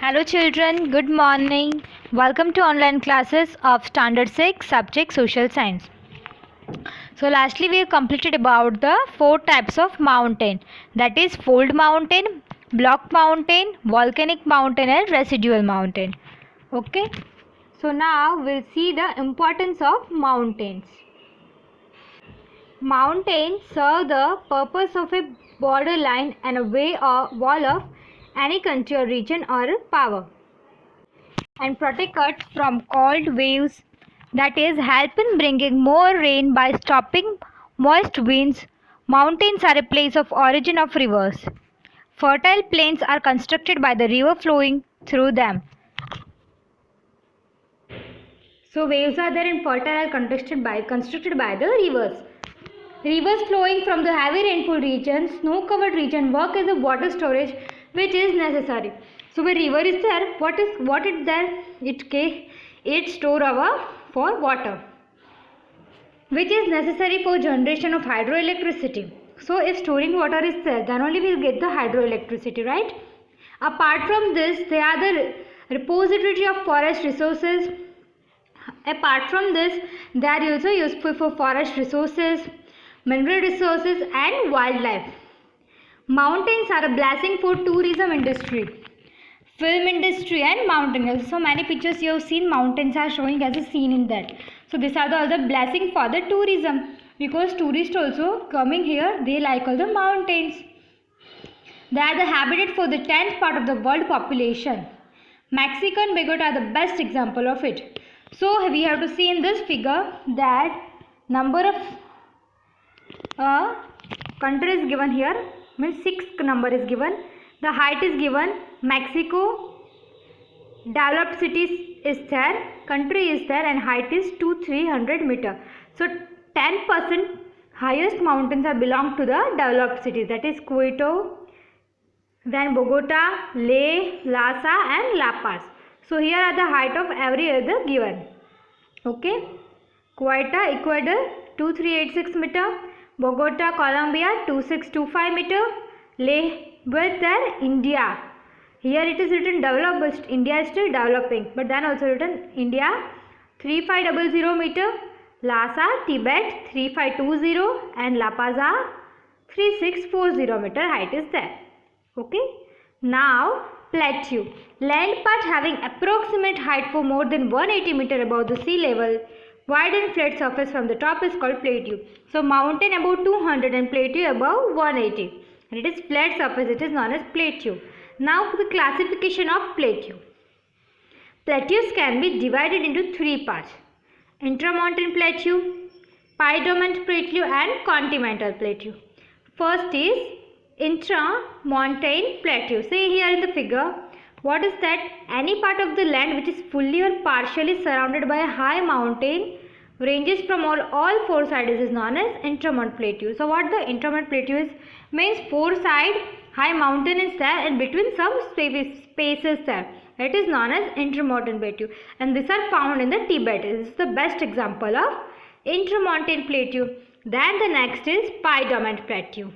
Hello children, good morning. Welcome to online classes of Standard 6 subject Social Science. So lastly we have completed about the four types of mountain, that is fold mountain, block mountain, volcanic mountain and residual mountain. Okay. So now we'll see the importance of mountains. Mountains serve the purpose of a borderline and a way or wall of any country or region or power, and protect us from cold waves, that is help in bringing more rain by stopping moist winds. Mountains are a place of origin of rivers. Fertile plains are constructed by the river flowing through them. So waves are there and fertile are constructed by the rivers. Rivers flowing from the heavy rainfall region, snow covered region work as a water storage which is necessary. So where river is there, what is there? It store our for water, which is necessary for generation of hydroelectricity. So if storing water is there, then only we will get the hydroelectricity, right? Apart from this, they are the repository of forest resources. Apart from this, they are also useful for forest resources, mineral resources and wildlife. Mountains are a blessing for tourism industry, film industry and mountaineers. So many pictures you have seen, mountains are showing as a scene in that. So these are the other blessing for the tourism, because tourists also coming here, they like all the mountains. They are the habitat for the 10th part of the world population. Mexico and Bogota are the best example of it. So we have to see in this figure that number of country is given here, means 6 number is given. The height is given. Mexico, developed cities is there, country is there, and height is 300 meter. So 10% highest mountains are belong to the developed cities, that is Quito, then Bogota, Leh, Lhasa and La Paz. So here are the height of every other given. Okay. Quito, Ecuador 2386 meter. Bogota, Colombia 2625 meter. Leh, where there? India. Here it is written developed, but India is still developing. But then also written India 3500 meter. Lhasa, Tibet 3520 and La Paz 3640 meter height is there. Okay. Now plateau, land part having approximate height for more than 180 meter above the sea level. Wide and flat surface from the top is called plateau. So mountain above 200 and plateau above 180. And it is flat surface, it is known as plateau. Now the classification of plateau. Plateaus can be divided into three parts: intramountain plateau, piedemonte plateau and continental plateau. First is intramountain plateau. See here in the figure, what is that? Any part of the land which is fully or partially surrounded by a high mountain ranges from all four sides is known as intramountain plateau. So what the intramountain plateau is? Means four side high mountain is there and between some spaces there. It is known as intramountain plateau, and these are found in the Tibet. This is the best example of intramountain plateau. Then the next is piedemonte plateau.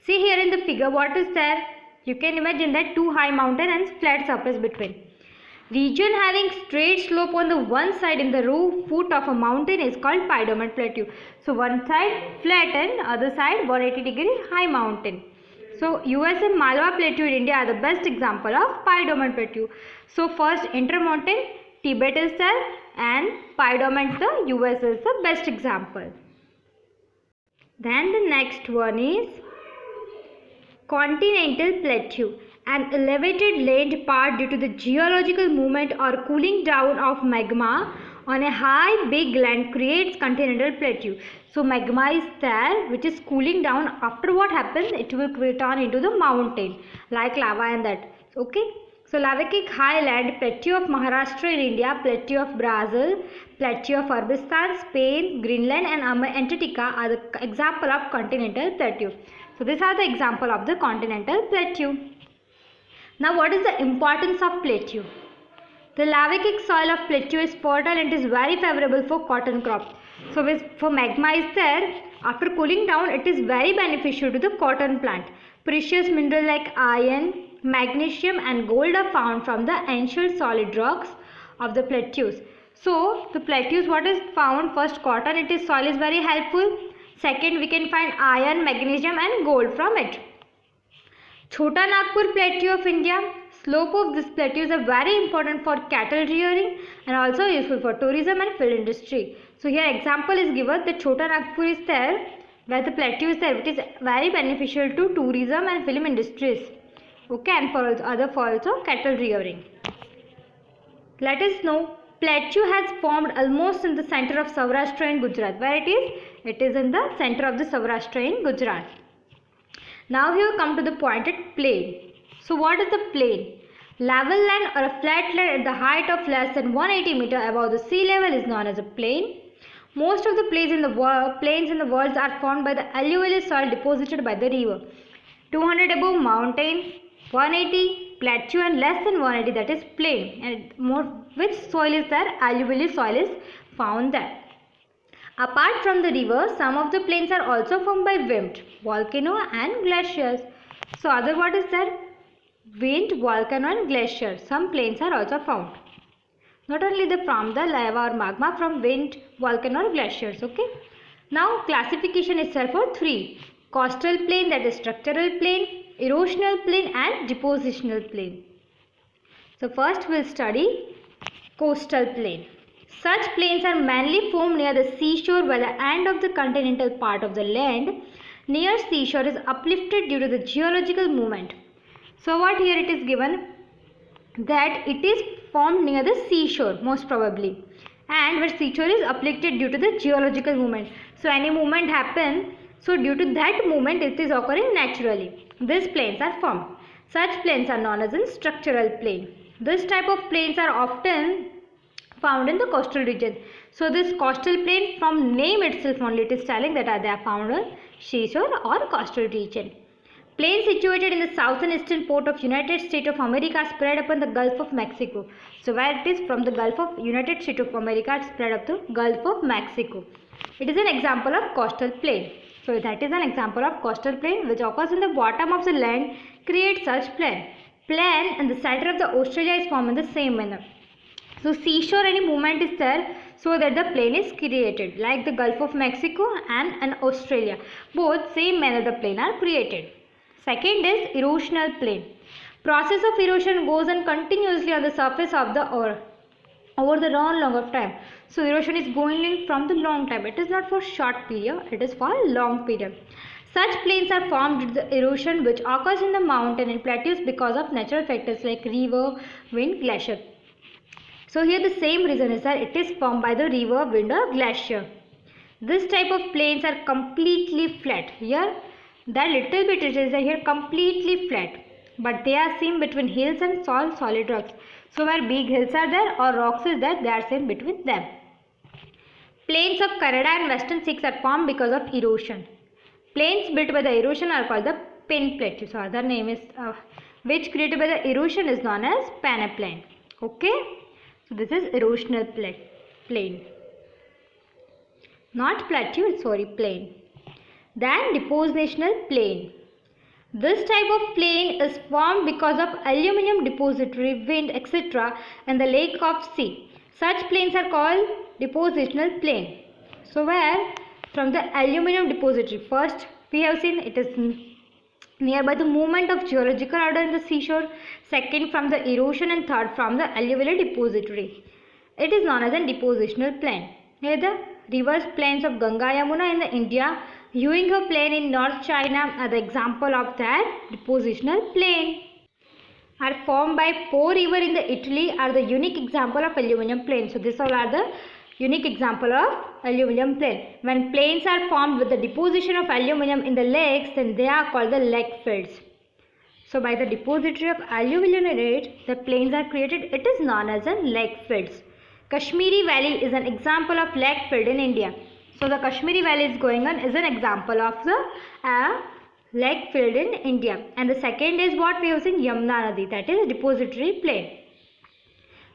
See here in the figure what is there? You can imagine that two high mountain and flat surface between. Region having straight slope on the one side in the roof foot of a mountain is called piedemonte plateau. So one side flat and other side 180 degree high mountain. So US and Malwa plateau in India are the best example of piedemonte plateau. So first intramountain Tibet is there and piedemonte the US is the best example. Then the next one is continental plateau, an elevated land part due to the geological movement or cooling down of magma on a high big land creates continental plateau. So magma is there which is cooling down. After what happens, it will turn into the mountain like lava and that. Okay. So lavakic highland, plateau of Maharashtra in India, plateau of Brazil, plateau of Uzbekistan, Spain, Greenland and Antarctica are the example of continental plateau. So these are the example of the continental plateau. Now what is the importance of plateau? The lavakic soil of plateau is fertile and is very favorable for cotton crop. So for magma is there, after cooling down it is very beneficial to the cotton plant. Precious mineral like iron, magnesium and gold are found from the ancient solid rocks of the plateaus. So the plateaus, what is found? First, cotton, it is soil is very helpful. Second, we can find iron, magnesium and gold from it. Chota Nagpur plateau of India. Slope of this plateau is very important for cattle rearing and also useful for tourism and film industry. So here example is given. The Chota Nagpur is there, where the plateau is there. It is very beneficial to tourism and film industries. Okay, and for also cattle rearing. Let us know. Plateau has formed almost in the center of Saurashtra in Gujarat. Where it is? It is in the center of the Saurashtra in Gujarat. Now here come to the pointed plain. So what is the plain? Level land or a flat land at the height of less than 180 meter above the sea level is known as a plain. Most of the plains in the world are formed by the alluvial soil deposited by the river. 200 above mountain, 180 plateau and less than 180, that is plain. And which soil is there? Alluvial soil is found there. Apart from the river, some of the plains are also formed by wind, volcano and glaciers. So other what is there? Wind, volcano and glacier. Some plains are also found. Not only from the lava or magma, from wind, volcano or glaciers. Okay. Now classification is there for three. Coastal plain, that is structural plain, erosional plain and depositional plain. So first we will study coastal plain. Such plains are mainly formed near the seashore, while the end of the continental part of the land near seashore is uplifted due to the geological movement. So what here it is given? That it is formed near the seashore most probably, and where seashore is uplifted due to the geological movement. So any movement happen, so due to that movement it is occurring naturally. These plains are formed. Such plains are known as a structural plain. This type of plains are often found in the coastal region. So this coastal plain, from name itself only it is telling that they are found in seashore or coastal region. Plain situated in the southern eastern port of United States of America spread upon the Gulf of Mexico. So where it is? From the Gulf of United States of America spread up to Gulf of Mexico. It is an example of coastal plain. So that is an example of coastal plain which occurs in the bottom of the land, creates such plain. Plain in the center of the Australia is formed in the same manner. So seashore any movement is there, so that the plain is created, like the Gulf of Mexico and Australia. Both same manner the plain are created. Second is erosional plain. Process of erosion goes on continuously on the surface of the earth over the long of time. So erosion is going from the long time. It is not for short period, it is for long period. Such plains are formed due to the erosion which occurs in the mountain and plateaus because of natural factors like river, wind, glacier. So here the same reason is that it is formed by the river, wind or glacier. This type of plains are completely flat. Here that little bit it is here completely flat, but they are seen between hills and solid rocks. So where big hills are there or rocks is there, they are seen between them. Plains of Canada and Western Sikhs are formed because of erosion. Plains built by the erosion are called the Pen Plateau. So other name is which created by the erosion is known as peneplain. Okay. So this is erosional plain. Not plateau, sorry, plain. Then depositional plain. This type of plain is formed because of aluminium depository, wind, etc. in the lake of sea. Such plains are called depositional plain. So where from the aluminium depository, first we have seen it is nearby the movement of geological order in the seashore. Second from the erosion, and third from the alluvial depository. It is known as a depositional plain. Here the rivers plains of Ganga Yamuna in the India, Uinghua plain in North China are the example of that depositional plain. Are formed by Po river in the Italy are the unique example of aluminium plain. So these all are the unique example of aluminium plain. When plains are formed with the deposition of aluminium in the lakes, then they are called the lake fields. So by the depository of aluminate, the plains are created. It is known as a lake fields. Kashmiri Valley is an example of lake field in India. So the Kashmiri Valley is going on is an example of the lake field in India. And the second is what we have seen, Yamuna Nadi, that is depository plain.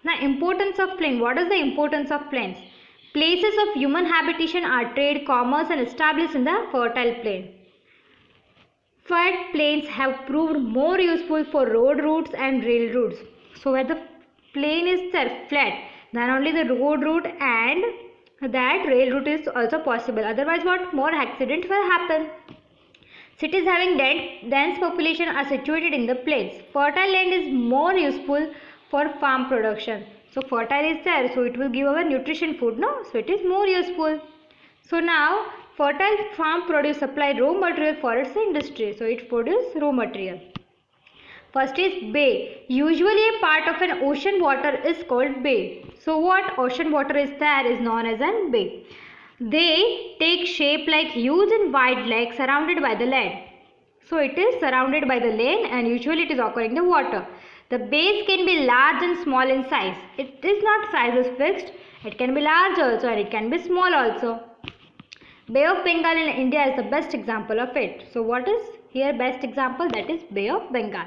Now importance of plain. What is the importance of plains? Places of human habitation are trade, commerce and established in the fertile plain. flat plains have proved more useful for road routes and rail routes. So where the plain is there flat, then only the road route and that rail route is also possible. Otherwise what? More accidents will happen. Cities having dense population are situated in the plains. Fertile land is more useful for farm production. So fertile is there, so it will give our nutrition food, no? So it is more useful. So now fertile farm produce supply raw material for its industry. So it produces raw material. First is bay. Usually a part of an ocean water is called bay. So what ocean water is there is known as an bay. They take shape like huge and wide lakes surrounded by the land. So it is surrounded by the land and usually it is occurring in the water. The bays can be large and small in size. It is not size is fixed. It can be large also and it can be small also. Bay of Bengal in India is the best example of it. So what is here best example? That is Bay of Bengal.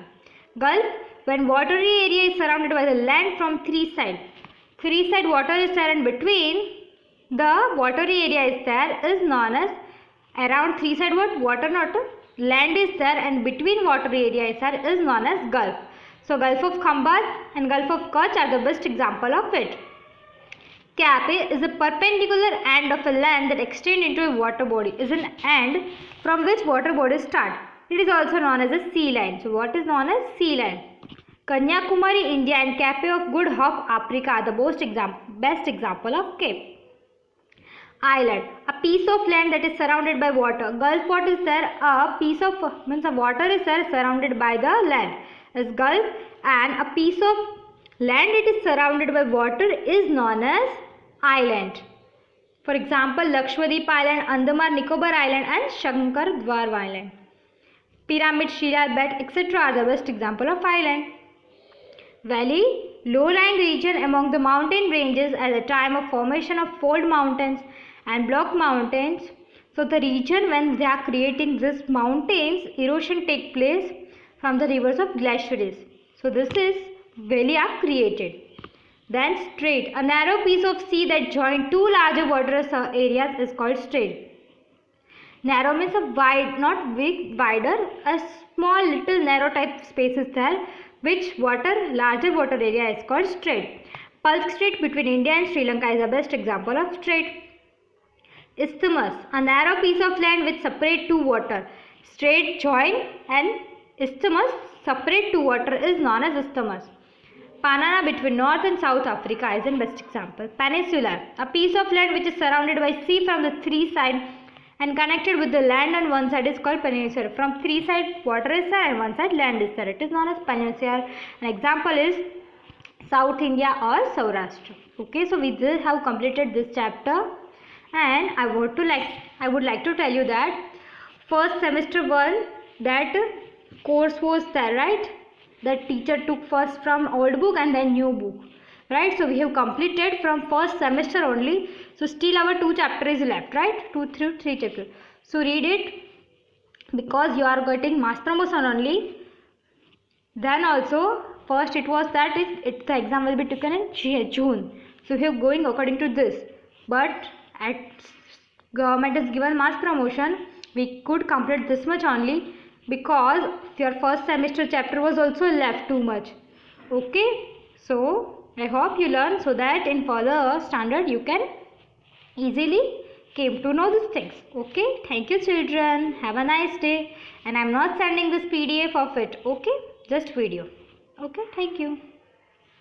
Gulf, when watery area is surrounded by the land from three sides. Three side water is there and between the watery area is there is known as around three side what? Water not land is there and between watery area is there is known as Gulf. So Gulf of Khambhat and Gulf of Kutch are the best example of it. Cap is a perpendicular end of a land that extends into a water body. Is an end from which water bodies start. It is also known as a sea line. So what is known as sea line? Kanyakumari, India and Cape of Good Hope, Africa are the best example of cape. Island, a piece of land that is surrounded by water. Gulf, what is there? A piece of means the water is there surrounded by the land is Gulf, and a piece of land it is surrounded by water is known as island. For example, Lakshadweep Island, Andaman Nicobar Island and Shankar Dwar Island. Pyramid, Shilar Bed, etc. are the best example of island. Valley, low-lying region among the mountain ranges at the time of formation of fold mountains and block mountains. So the region when they are creating these mountains, erosion take place from the rivers of glaciers. So this is valley are created. Then strait, a narrow piece of sea that joins two larger water areas is called strait. Narrow means a wide, not big, wider, a small little narrow type space is there which larger water area is called strait. Palk Strait between India and Sri Lanka is the best example of strait. Isthmus, a narrow piece of land which separate two water. Strait join and isthmus separate two water is known as isthmus. Panana between North and South Africa is the best example. Peninsular, a piece of land which is surrounded by sea from the three sides and connected with the land on one side is called peninsula. From three sides water is there and one side land is there. It is known as peninsula. An example is South India or Saurashtra. Okay, so we have completed this chapter, and I would like to tell you that first semester 1 that course was there, right? That teacher took first from old book and then new book, right? So we have completed from first semester only. So still our 2 chapters is left, right? 2 through 3 chapters. So read it because you are getting mass promotion only. Then also first it was that the exam will be taken in June. So we are going according to this. But at government has given mass promotion, we could complete this much only because your first semester chapter was also left too much. Okay, so I hope you learn so that in further standard you can easily came to know these things. Okay, thank you children, have a nice day, and I am not sending this PDF of it, okay, just video. Okay, thank you.